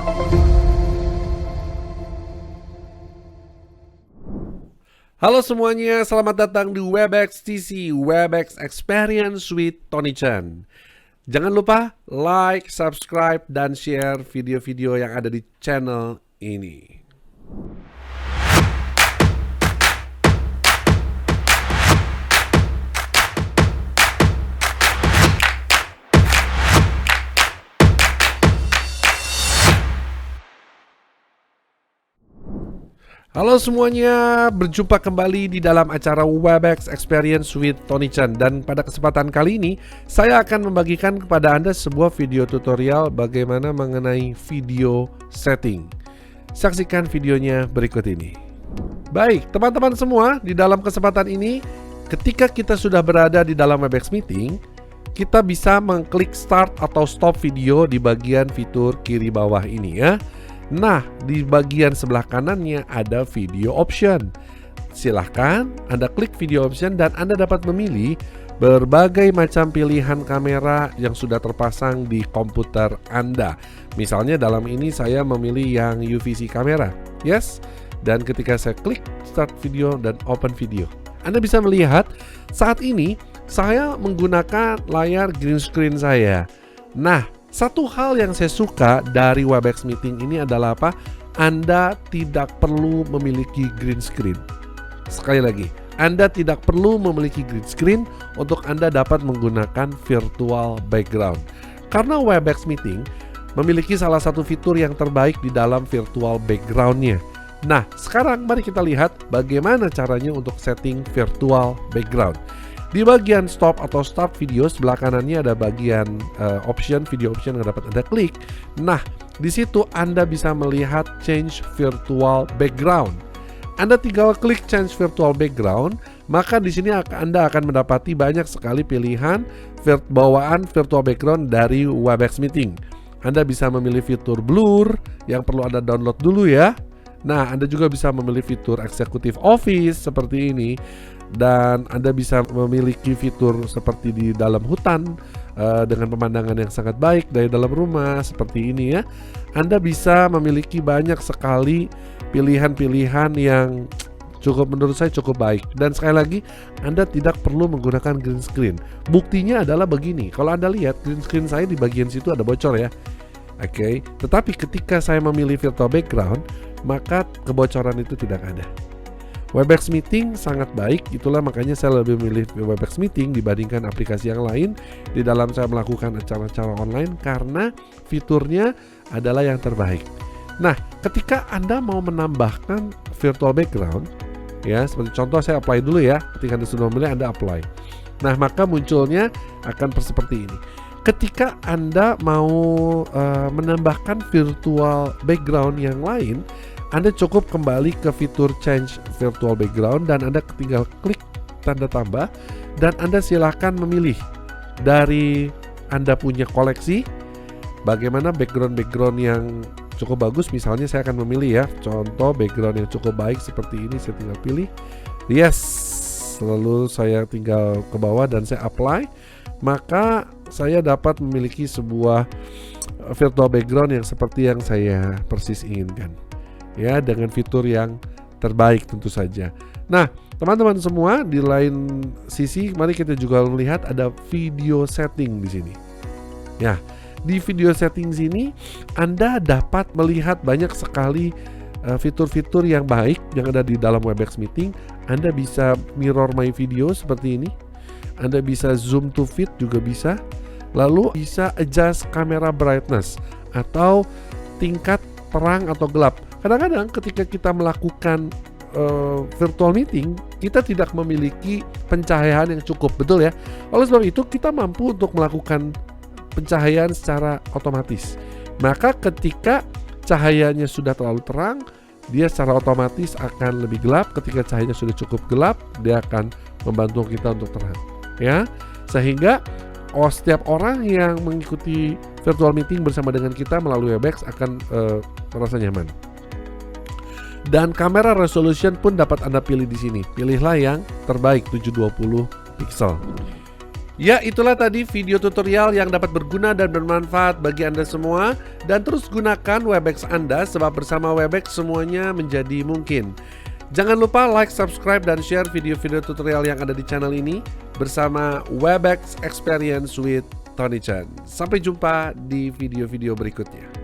Halo semuanya, selamat datang di Webex TC, Webex Experience with Tony Chan. Jangan lupa like, subscribe, dan share video-video yang ada di channel ini. Halo semuanya, berjumpa kembali di dalam acara Webex Experience with Tony Chan. Dan pada kesempatan kali ini, saya akan membagikan kepada Anda sebuah video tutorial bagaimana mengenai video setting. Saksikan videonya berikut ini. Baik, teman-teman semua, di dalam kesempatan ini, ketika kita sudah berada di dalam Webex Meeting, kita bisa mengklik start atau stop video di bagian fitur kiri bawah ini ya. Nah, di bagian sebelah kanannya ada video option. Silahkan Anda klik video option dan Anda dapat memilih berbagai macam pilihan kamera yang sudah terpasang di komputer Anda. Misalnya dalam ini saya memilih yang UVC kamera. Yes. Dan ketika saya klik start video dan open video, Anda bisa melihat saat ini saya menggunakan layar green screen saya. Nah, satu hal yang saya suka dari Webex Meeting ini adalah apa? Anda tidak perlu memiliki green screen. Sekali lagi, Anda tidak perlu memiliki green screen untuk Anda dapat menggunakan virtual background. Karena Webex Meeting memiliki salah satu fitur yang terbaik di dalam virtual background-nya. Nah, sekarang mari kita lihat bagaimana caranya untuk setting virtual background. Di bagian stop atau start video sebelah kanannya ada bagian option, video option yang dapat Anda klik. Nah, di situ Anda bisa melihat change virtual background. Anda tinggal klik change virtual background, maka di sini Anda akan mendapati banyak sekali pilihan bawaan virtual background dari Webex Meeting. Anda bisa memilih fitur blur yang perlu Anda download dulu ya. Nah, Anda juga bisa memilih fitur Executive Office seperti ini. Dan Anda bisa memiliki fitur seperti di dalam hutan dengan pemandangan yang sangat baik dari dalam rumah seperti ini ya. Anda bisa memiliki banyak sekali pilihan-pilihan yang menurut saya cukup baik. Dan sekali lagi, Anda tidak perlu menggunakan green screen. Buktinya adalah begini, kalau Anda lihat green screen saya di bagian situ ada bocor ya. Oke, tetapi ketika saya memilih virtual background, maka kebocoran itu tidak ada. Webex Meeting sangat baik, itulah makanya saya lebih memilih Webex Meeting dibandingkan aplikasi yang lain di dalam saya melakukan acara-acara online karena fiturnya adalah yang terbaik. Nah, ketika Anda mau menambahkan virtual background, ya seperti contoh saya apply dulu ya, ketika Anda sudah memilih Anda apply. Nah, maka munculnya akan seperti ini. Ketika Anda mau menambahkan virtual background yang lain, Anda cukup kembali ke fitur change virtual background dan Anda tinggal klik tanda tambah dan Anda silahkan memilih dari Anda punya koleksi bagaimana background yang cukup bagus. Misalnya saya akan memilih ya, contoh background yang cukup baik seperti ini, saya tinggal pilih yes, lalu saya tinggal ke bawah dan saya apply, maka saya dapat memiliki sebuah virtual background yang seperti yang saya persis inginkan ya, dengan fitur yang terbaik tentu saja. Nah, teman-teman semua, di lain sisi mari kita juga melihat ada video setting di sini. Ya, di video setting sini Anda dapat melihat banyak sekali fitur-fitur yang baik yang ada di dalam Webex Meeting. Anda bisa mirror my video seperti ini. Anda bisa zoom to fit juga bisa. Lalu bisa adjust camera brightness atau tingkat terang atau gelap. Kadang-kadang ketika kita melakukan virtual meeting, kita tidak memiliki pencahayaan yang cukup, betul ya? Oleh sebab itu kita mampu untuk melakukan pencahayaan secara otomatis. Maka ketika cahayanya sudah terlalu terang, dia secara otomatis akan lebih gelap. Ketika cahayanya sudah cukup gelap, dia akan membantu kita untuk terang. Ya, sehingga setiap orang yang mengikuti virtual meeting bersama dengan kita melalui Webex akan merasa nyaman. Dan kamera resolution pun dapat Anda pilih di sini. Pilihlah yang terbaik 720 pixel. Ya, itulah tadi video tutorial yang dapat berguna dan bermanfaat bagi Anda semua. Dan terus gunakan Webex Anda, sebab bersama Webex semuanya menjadi mungkin. Jangan lupa like, subscribe, dan share video-video tutorial yang ada di channel ini bersama Webex Experience with Tony Chan. Sampai jumpa di video-video berikutnya.